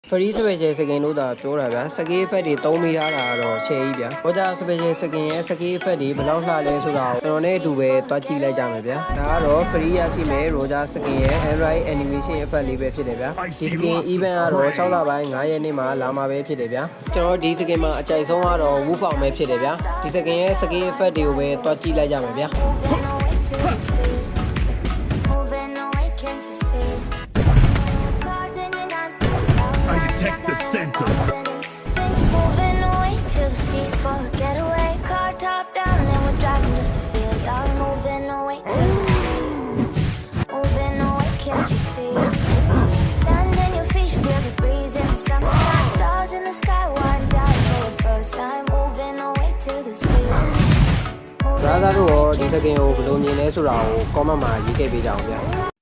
Free Special Skin လို့သာပြောတာဗျာ Skin Effect တွေသုံးမိထားတာတော့ရှယ်ကြီးဗျာ Roger Special Skin ရဲ့ Skin Effect တွေဘယ်လောက်လှလဲဆိုတာကိုကျွန်တော်နဲ့အတူပဲတွားကြည့်လိုက်ကြမယ်ဗျာဒါကတော့ Free ရရှိမယ် Roger Skin ရဲ့ Android Animation Effect လေးပဲဖြစ်တယ်ဗျာဒီ Skin Event ကတော့6လပိုင်း9ရက်နေ့မှာလာမှာပဲဖြစ်တယ်ဗျာကျွန်တော်ဒီ Skin မှာအကြိုက်ဆုံးကတော့ Wolf Found ပဲဖြစ်တယ်ဗျာဒီ Skin ရဲ့ Skin Effect တွေကိုပဲတွားကြည့်လိုက်ကြမယ်ဗျာCheck the center. Moving away to the sea for a getaway. Car top down and we're driving just to feel young. Moving away to the sea. Moving away, can't you see? Sand in your feet, feel the breeze in the summertime. Stars in the sky, one down for the first time. Moving away to the sea. ဒါကတော့ဒီ Skin ကိုဘယ်လိုမြင်လဲဆိုတာကို comment မှာရေးခဲ့ပေးကြအောင်ဗျာ